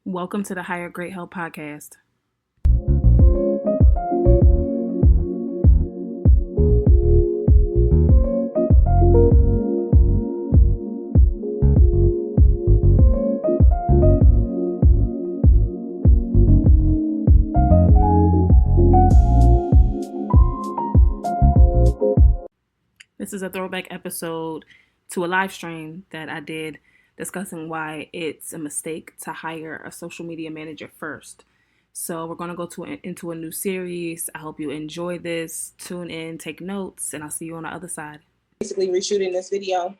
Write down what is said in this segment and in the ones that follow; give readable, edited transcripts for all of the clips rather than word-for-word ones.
Welcome to the Higher Great Help Podcast. This is a throwback episode to a live stream that I did discussing why it's a mistake to hire a social media manager first. So we're going to go into a new series. I hope you enjoy this. Tune in, take notes, and I'll see you on the other side. Basically reshooting this video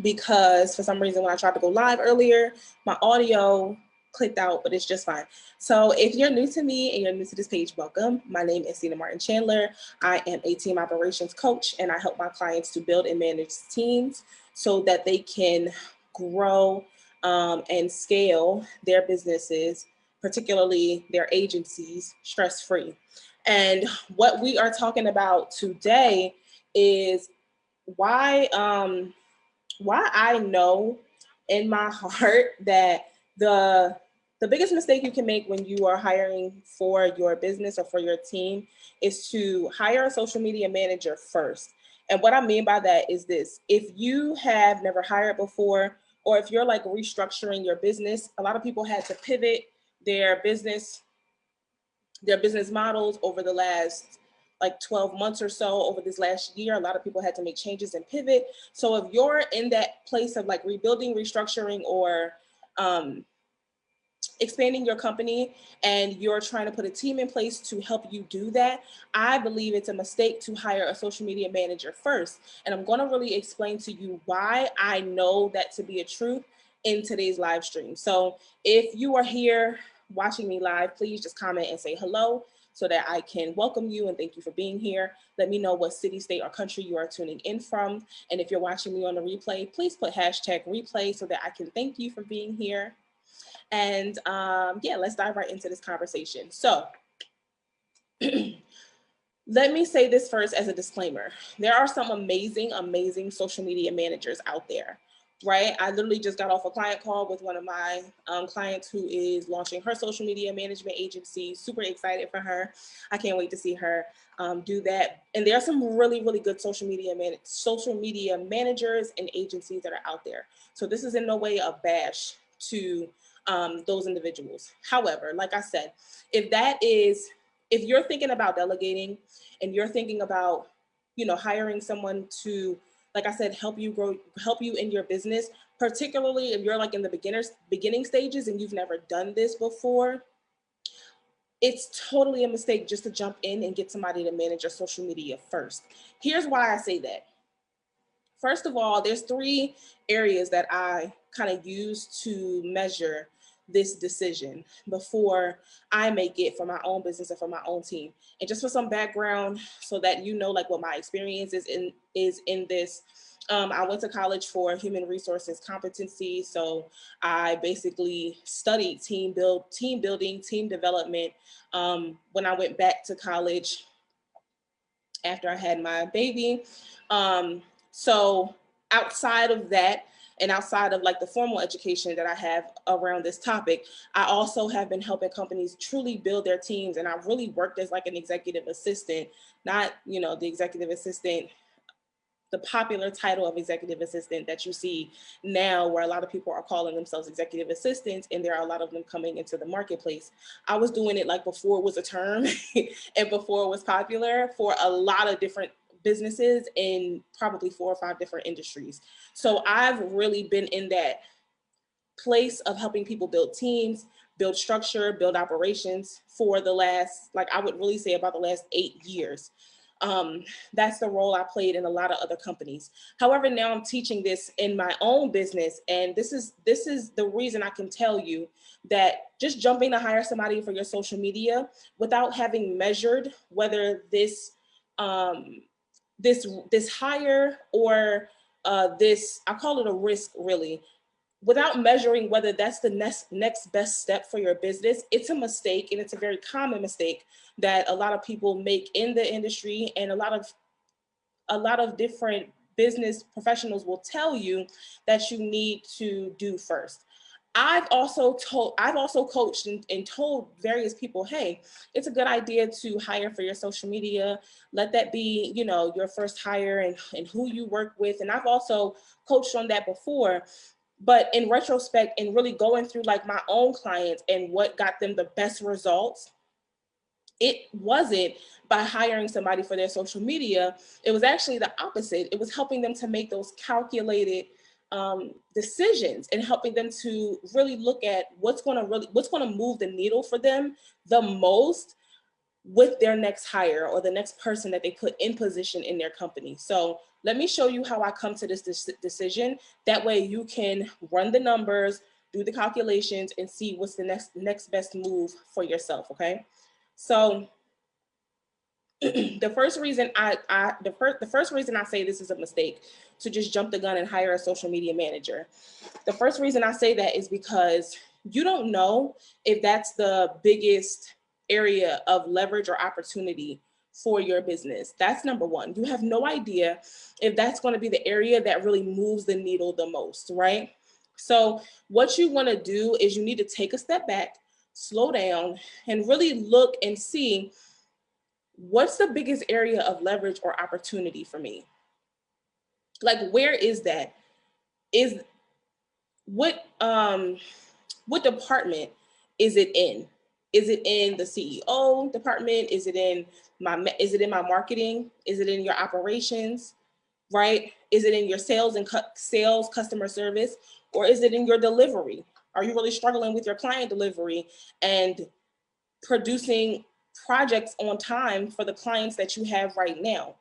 because for some reason when I tried to go live earlier, my audio clicked out, but it's just fine. So if you're new to me and you're new to this page, welcome. My name is Cena Martin Chandler. I am a team operations coach, and I help my clients to build and manage teams so that they can grow and scale their businesses, particularly their agencies, stress-free. And what we are talking about today is why I know in my heart that the biggest mistake you can make when you are hiring for your business or for your team is to hire a social media manager first. And what I mean by that is this: if you have never hired before, or if you're like restructuring your business, a lot of people had to pivot their business models over the last like 12 months or so. Over this last year, a lot of people had to make changes and pivot. So if you're in that place of like rebuilding, restructuring, or expanding your company, and you're trying to put a team in place to help you do that, I believe it's a mistake to hire a social media manager first. And I'm going to really explain to you why I know that to be a truth in today's live stream. So if you are here watching me live, please just comment and say hello so that I can welcome you and thank you for being here. Let me know what city, state, or country you are tuning in from. And if you're watching me on the replay, please put #replay so that I can thank you for being here. And let's dive right into this conversation. So let me say this first as a disclaimer. There are some amazing, amazing social media managers out there, right? I literally just got off a client call with one of my clients who is launching her social media management agency. Super excited for her. I can't wait to see her do that. And there are some really, really good social media managers and agencies that are out there. So this is in no way a bash to those individuals. However, like I said, if you're thinking about delegating and you're thinking about, hiring someone to, like I said, help you grow, help you in your business, particularly if you're like in the beginning stages and you've never done this before, it's totally a mistake just to jump in and get somebody to manage your social media first. Here's why I say that. First of all, there's 3 areas that I kind of use to measure this decision before I make it for my own business and for my own team. And just for some background, so that you know, like what my experience is in this. I went to college for human resources competency, so I basically studied team building, team development. When I went back to college after I had my baby. So outside of that, and outside of like the formal education that I have around this topic, I also have been helping companies truly build their teams. And I really worked as like an executive assistant, not, the executive assistant, the popular title of executive assistant that you see now, where a lot of people are calling themselves executive assistants, and there are a lot of them coming into the marketplace. I was doing it like before it was a term and before it was popular for a lot of different businesses in probably 4 or 5 different industries. So I've really been in that place of helping people build teams, build structure, build operations for the last, like I would really say about the last 8 years. That's the role I played in a lot of other companies. However, now I'm teaching this in my own business. And this is the reason I can tell you that just jumping to hire somebody for your social media without having measured whether this hire or this, I call it a risk really, without measuring whether that's the next best step for your business, it's a mistake. And it's a very common mistake that a lot of people make in the industry, and a lot of different business professionals will tell you that you need to do first. I've also coached and told various people, hey, it's a good idea to hire for your social media. Let that be, you know, your first hire and who you work with. And I've also coached on that before. But in retrospect, and really going through like my own clients and what got them the best results, it wasn't by hiring somebody for their social media. It was actually the opposite. It was helping them to make those calculated decisions and helping them to really look at what's going to move the needle for them the most with their next hire or the next person that they put in position in their company. So let me show you how I come to this decision. That way you can run the numbers, do the calculations, and see what's the next best move for yourself. Okay. So the first reason the first reason I say this is a mistake to just jump the gun and hire a social media manager. The first reason I say that is because you don't know if that's the biggest area of leverage or opportunity for your business. That's number one. You have no idea if that's going to be the area that really moves the needle the most, right? So what you want to do is you need to take a step back, slow down, and really look and see what's the biggest area of leverage or opportunity for me. Like, where is that? Is what department is it in? Is it in the CEO department? Is it in my marketing? Is it in your operations? Right? Is it in your sales and sales, customer service, or is it in your delivery? Are you really struggling with your client delivery and producing projects on time for the clients that you have right now?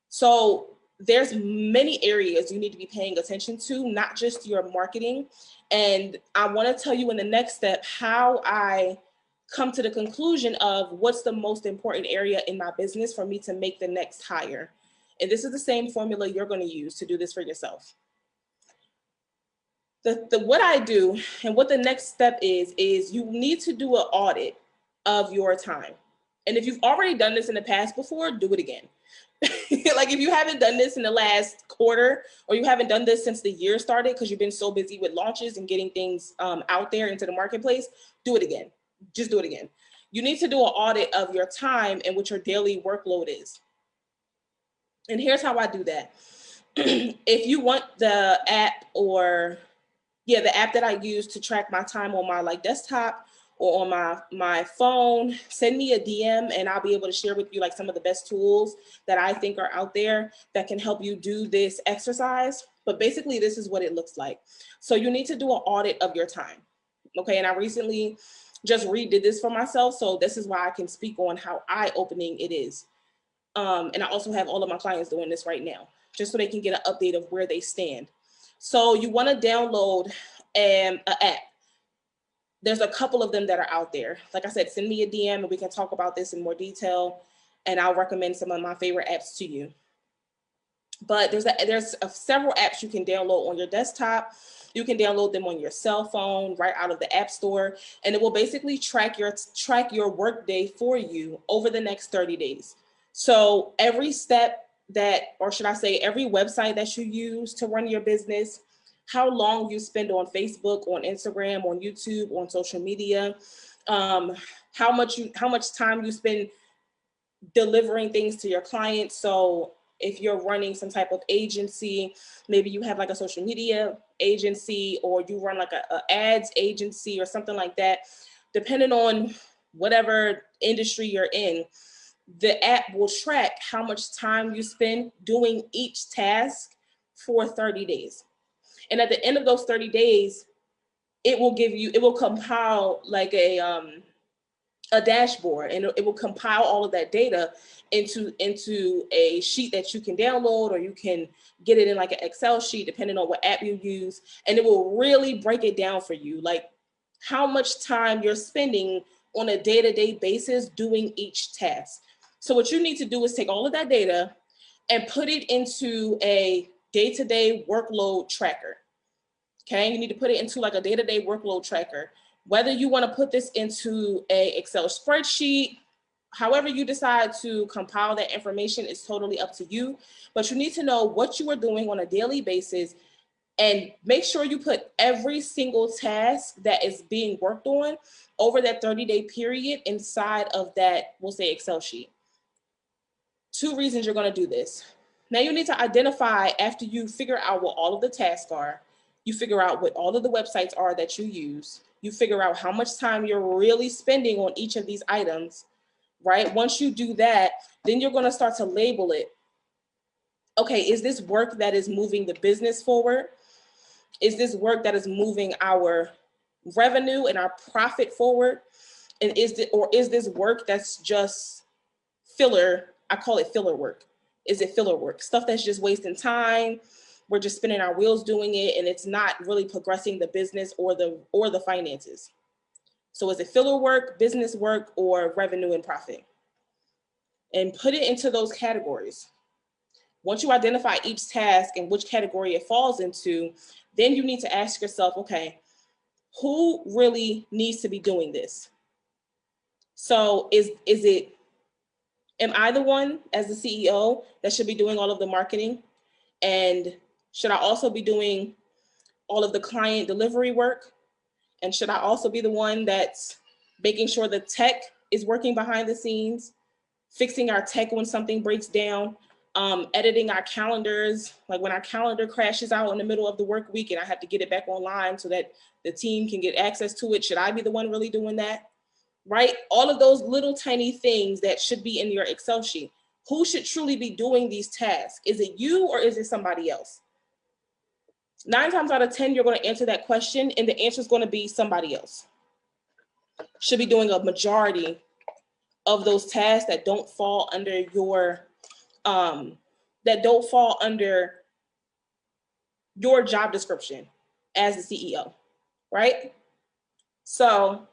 So there's many areas you need to be paying attention to, not just your marketing. And I want to tell you in the next step how I come to the conclusion of what's the most important area in my business for me to make the next hire. And this is the same formula you're going to use to do this for yourself. What I do and what the next step is you need to do an audit of your time. And if you've already done this in the past before, do it again. Like, if you haven't done this in the last quarter, or you haven't done this since the year started because you've been so busy with launches and getting things out there into the marketplace, do it again. Just do it again. You need to do an audit of your time and what your daily workload is. And here's how I do that. If you want the app, or the app that I use to track my time on my like desktop or on my phone, send me a DM and I'll be able to share with you like some of the best tools that I think are out there that can help you do this exercise. But basically, this is what it looks like. So you need to do an audit of your time. Okay. And I recently just redid this for myself. So this is why I can speak on how eye-opening it is. And I also have all of my clients doing this right now, just so they can get an update of where they stand. So you want to download an app. There's a couple of them that are out there. Like I said, send me a DM and we can talk about this in more detail. And I'll recommend some of my favorite apps to you. But there's several apps you can download on your desktop. You can download them on your cell phone right out of the App Store. And it will basically track your work day for you over the next 30 days. So every step or should I say every website that you use to run your business, how long you spend on Facebook, on Instagram, on YouTube, on social media, how much time you spend delivering things to your clients. So if you're running some type of agency, maybe you have like a social media agency, or you run like a ads agency or something like that, depending on whatever industry you're in, the app will track how much time you spend doing each task for 30 days. And at the end of those 30 days, it will compile like a dashboard, and it will compile all of that data into a sheet that you can download, or you can get it in like an Excel sheet, depending on what app you use. And it will really break it down for you, like how much time you're spending on a day-to-day basis doing each task. So what you need to do is take all of that data and put it into a day-to-day workload tracker. Okay, you need to put it into like a day-to-day workload tracker. Whether you want to put this into a Excel spreadsheet, however you decide to compile that information is totally up to you. But you need to know what you are doing on a daily basis and make sure you put every single task that is being worked on over that 30-day period inside of that, we'll say, Excel sheet. 2 reasons you're going to do this. Now you need to identify, after you figure out what all of the tasks are, you figure out what all of the websites are that you use, you figure out how much time you're really spending on each of these items, right? Once you do that, then you're going to start to label it. Okay, is this work that is moving the business forward? Is this work that is moving our revenue and our profit forward? And is this work that's just filler? I call it filler work. Is it filler work? Stuff that's just wasting time. We're just spinning our wheels doing it, and it's not really progressing the business or the finances. So is it filler work, business work, or revenue and profit? And put it into those categories. Once you identify each task and which category it falls into, then you need to ask yourself, okay, who really needs to be doing this? So am I the one as the CEO that should be doing all of the marketing? And should I also be doing all of the client delivery work? And should I also be the one that's making sure the tech is working behind the scenes, fixing our tech when something breaks down, editing our calendars, like when our calendar crashes out in the middle of the work week and I have to get it back online so that the team can get access to it? Should I be the one really doing that? Right? All of those little tiny things that should be in your Excel sheet. Who should truly be doing these tasks? Is it you or is it somebody else? 9 times out of 10, you're going to answer that question and the answer is going to be somebody else. Should be doing a majority of those tasks that don't fall under your job description as the CEO, right? So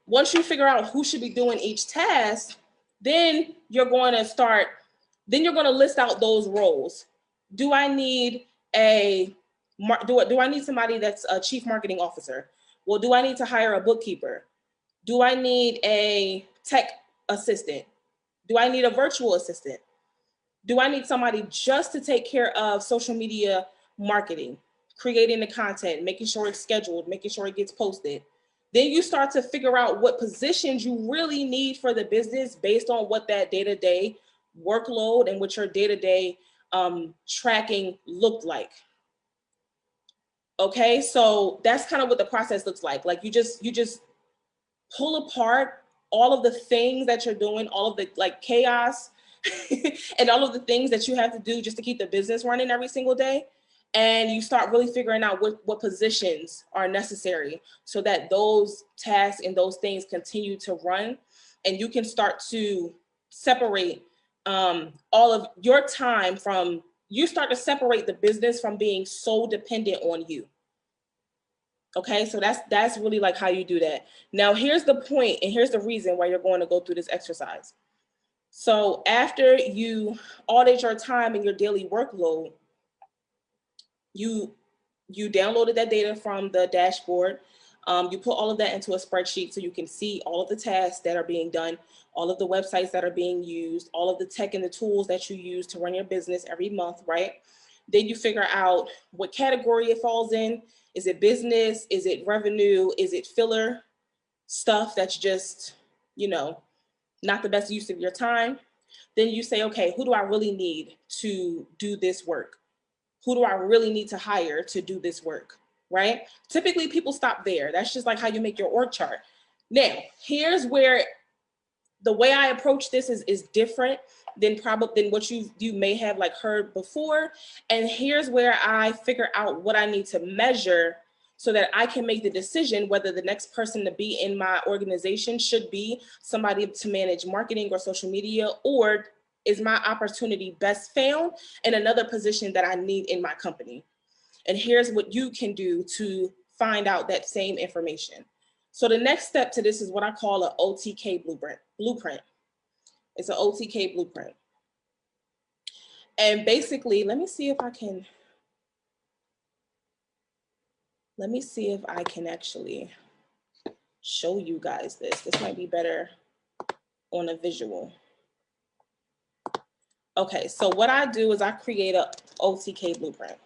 once you figure out who should be doing each task, then you're going to list out those roles. Do I need somebody that's a chief marketing officer? Well, do I need to hire a bookkeeper? Do I need a tech assistant? Do I need a virtual assistant? Do I need somebody just to take care of social media marketing, creating the content, making sure it's scheduled, making sure it gets posted? Then you start to figure out what positions you really need for the business based on what that day-to-day workload and what your day-to-day tracking looked like. Okay, so that's kind of what the process looks like. Like you just pull apart all of the things that you're doing, all of the like chaos and all of the things that you have to do just to keep the business running every single day. And you start really figuring out what positions are necessary so that those tasks and those things continue to run. And you can start to separate all of your time you start to separate the business from being so dependent on you. Okay, so that's really like how you do that. Now, here's the point, and here's the reason why you're going to go through this exercise. So after you audit your time and your daily workload, you downloaded that data from the dashboard. You put all of that into a spreadsheet so you can see all of the tasks that are being done, all of the websites that are being used, all of the tech and the tools that you use to run your business every month, right? Then you figure out what category it falls in. Is it business? Is it revenue? Is it filler stuff that's just, not the best use of your time? Then you say, okay, who do I really need to do this work? Who do I really need to hire to do this work, right? Typically, people stop there. That's just like how you make your org chart. Now, here's where the way I approach this is different than what you may have like heard before. And here's where I figure out what I need to measure so that I can make the decision whether the next person to be in my organization should be somebody to manage marketing or social media, or is my opportunity best found in another position that I need in my company. And here's what you can do to find out that same information. So the next step to this is what I call an OTK blueprint. It's an OTK blueprint. And basically, let me see if I can actually show you guys this. This might be better on a visual. Okay, so what I do is I create a OTK blueprint.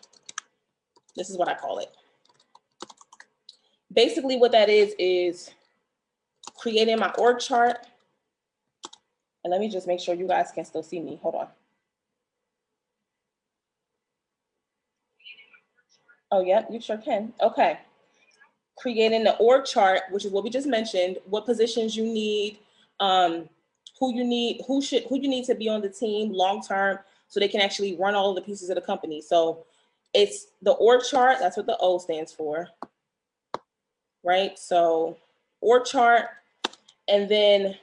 This is what I call it. Basically what that is creating my org chart. And let me just make sure you guys can still see me. Hold on. Oh, yeah, you sure can. Okay. Creating the org chart, which is what we just mentioned, what positions you need, who you need to be on the team long term so they can actually run all of the pieces of the company. So it's the org chart, that's what the O stands for, right? So org chart, and then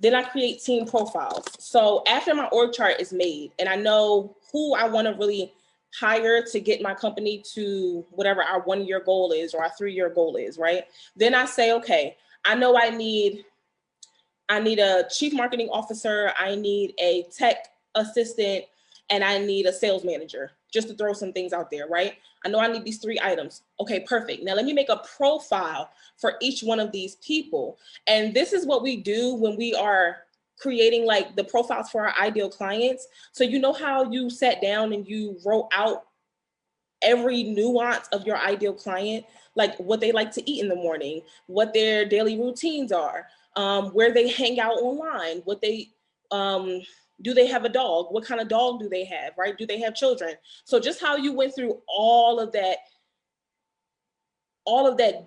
I create team profiles. So after my org chart is made and I know who I want to really hire to get my company to whatever our 1 year goal is or our 3 year goal is, right? Then I say, okay, I know I need a chief marketing officer, I need a tech assistant, and I need a sales manager, just to throw some things out there, right? I know I need these 3 items. Okay, perfect. Now let me make a profile for each one of these people. And this is what we do when we are creating like the profiles for our ideal clients. So you know how you sat down and you wrote out every nuance of your ideal client, like what they like to eat in the morning, what their daily routines are, where they hang out online, what they do they have a dog? What kind of dog do they have, right? Do they have children? So just how you went through all of that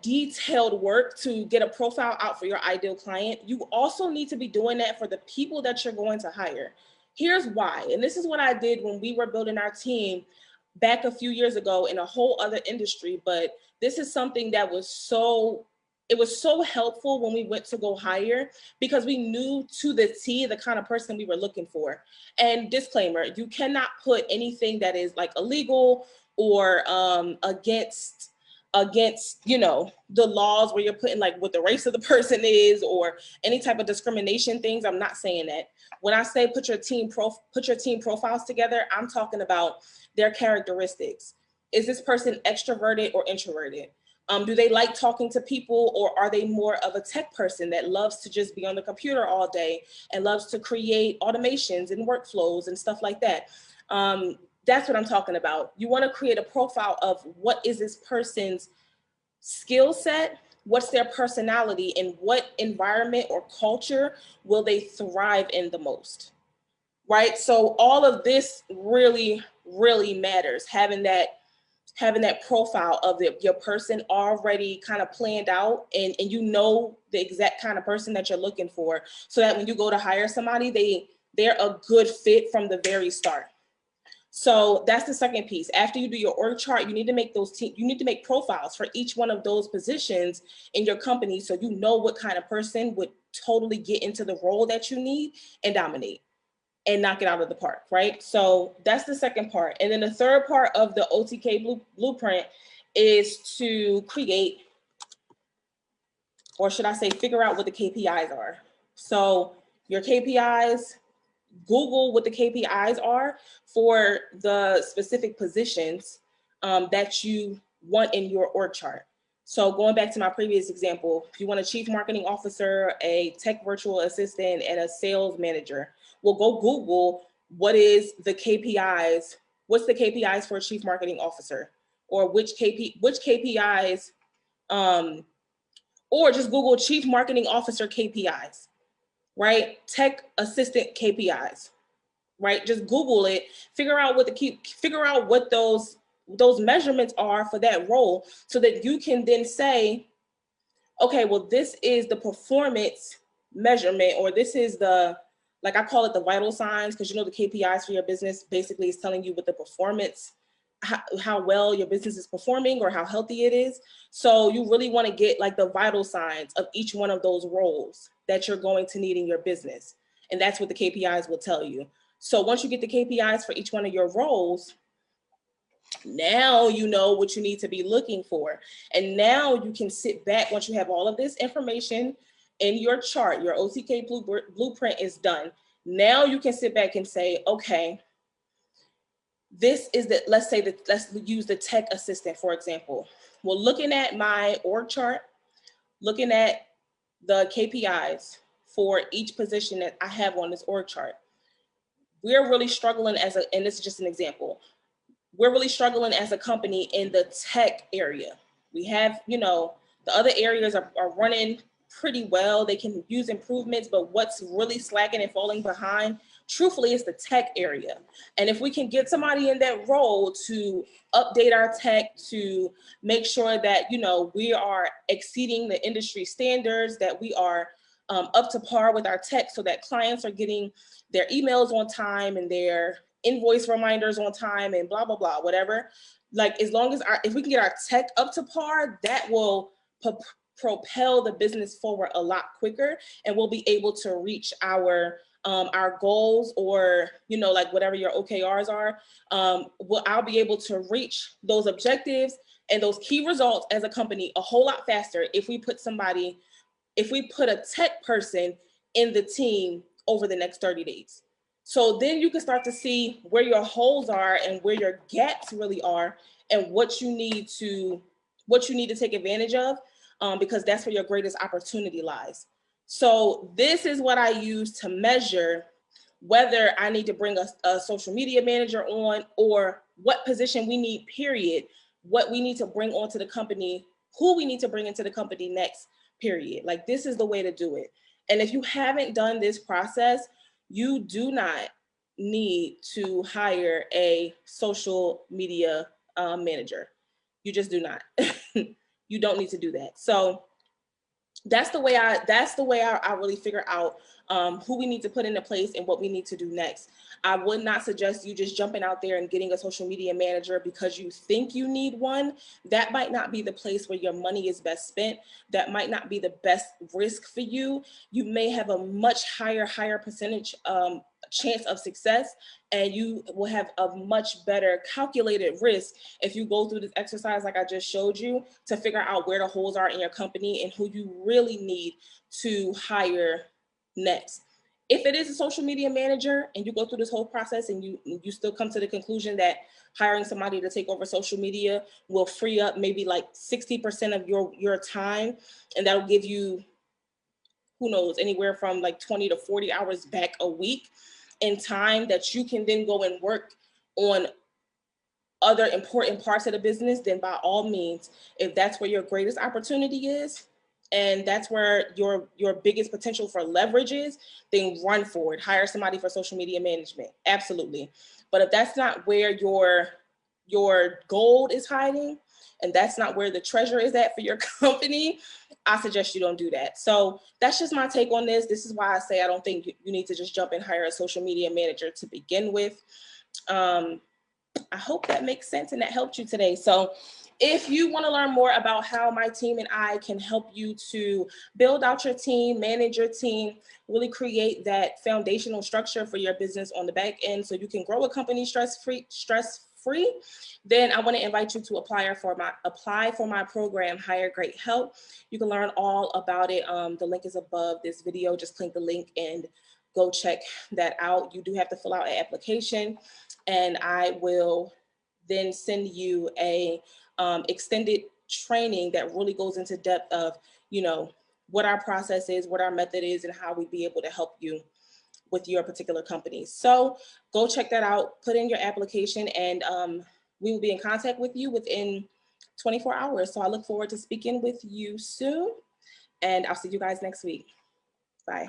detailed work to get a profile out for your ideal client, you also need to be doing that for the people that you're going to hire. Here's why, and this is what I did when we were building our team back a few years ago in a whole other industry, but this is something that was so helpful when we went to go hire, because we knew to the T the kind of person we were looking for. And disclaimer, you cannot put anything that is like illegal or against the laws, where you're putting like what the race of the person is or any type of discrimination things. I'm not saying that. When I say put your team profiles together, I'm talking about their characteristics. Is this person extroverted or introverted? Do they like talking to people, or are they more of a tech person that loves to just be on the computer all day and loves to create automations and workflows and stuff like that? That's what I'm talking about. You want to create a profile of what is this person's skill set, what's their personality, and what environment or culture will they thrive in the most, right? So all of this really, really matters. Having that profile of your person already kind of planned out, and you know the exact kind of person that you're looking for, so that when you go to hire somebody, they're a good fit from the very start. So that's the second piece. After you do your org chart, you need to make profiles for each one of those positions in your company, so you know what kind of person would totally get into the role that you need and dominate and knock it out of the park, right? So that's the second part. And then the third part of the OTK blueprint is to create, or should I say, figure out what the KPIs are. So your KPIs, Google what the KPIs are for the specific positions that you want in your org chart. So going back to my previous example, if you want a chief marketing officer, a tech virtual assistant, and a sales manager, well, go Google what is the KPIs, what's the KPIs for a chief marketing officer, or which KPIs, or just Google chief marketing officer KPIs, right? Tech assistant KPIs, right? Just Google it, figure out what those measurements are for that role, so that you can then say, okay, well, this is the performance measurement, or this is the, like I call it the vital signs, because the KPIs for your business basically is telling you what the performance, how well your business is performing or how healthy it is. So you really want to get like the vital signs of each one of those roles that you're going to need in your business. And that's what the KPIs will tell you. So once you get the KPIs for each one of your roles, now you know what you need to be looking for. And now you can sit back, once you have all of this information in your chart, your OTK blueprint is done. Now you can sit back and say, okay, this is let's use the tech assistant, for example. Well, looking at my org chart, looking at the KPIs for each position that I have on this org chart, we're really struggling as and this is just an example, we're really struggling as a company in the tech area. We have, the other areas are running pretty well. They can use improvements, but what's really slacking and falling behind, truthfully, is the tech area. And if we can get somebody in that role to update our tech, to make sure that, we are exceeding the industry standards, that we are up to par with our tech so that clients are getting their emails on time and their invoice reminders on time and blah, blah, blah, whatever. Like, as long as if we can get our tech up to par, that will propel the business forward a lot quicker, and we'll be able to reach our goals, or, like whatever your OKRs are. I'll be able to reach those objectives and those key results as a company a whole lot faster if we put a tech person in the team over the next 30 days. So then you can start to see where your holes are and where your gaps really are, and what you need to take advantage of, because that's where your greatest opportunity lies. So this is what I use to measure whether I need to bring a social media manager on, or what position we need, period, what we need to bring onto the company, who we need to bring into the company next, period. Like, this is the way to do it. And if you haven't done this process, you do not need to hire a social media manager. You just do not. You don't need to do that. So that's the way I really figure out who we need to put into place and what we need to do next. I would not suggest you just jumping out there and getting a social media manager because you think you need one. That might not be the place where your money is best spent. That might not be the best risk for you. You may have a much higher percentage chance of success, and you will have a much better calculated risk if you go through this exercise like I just showed you, to figure out where the holes are in your company and who you really need to hire next. If it is a social media manager and you go through this whole process and you still come to the conclusion that hiring somebody to take over social media will free up maybe like 60% of your time, and that'll give you, who knows, anywhere from like 20 to 40 hours back a week in time that you can then go and work on other important parts of the business, then by all means, if that's where your greatest opportunity is, and that's where your biggest potential for leverage is, then run for it. Hire somebody for social media management. Absolutely. But if that's not where your gold is hiding, and that's not where the treasure is at for your company, I suggest you don't do that. So that's just my take on this. This is why I say I don't think you need to just jump and hire a social media manager to begin with. I hope that makes sense and that helped you today. So if you want to learn more about how my team and I can help you to build out your team, manage your team, really create that foundational structure for your business on the back end so you can grow a company stress-free, then I want to invite you to apply for my program, Hire Great Help. You can learn all about it. The link is above this video. Just click the link and go check that out. You do have to fill out an application, and I will then send you a extended training that really goes into depth of, what our process is, what our method is, and how we'd be able to help you with your particular company. So go check that out, put in your application, and we will be in contact with you within 24 hours. So I look forward to speaking with you soon, and I'll see you guys next week. Bye.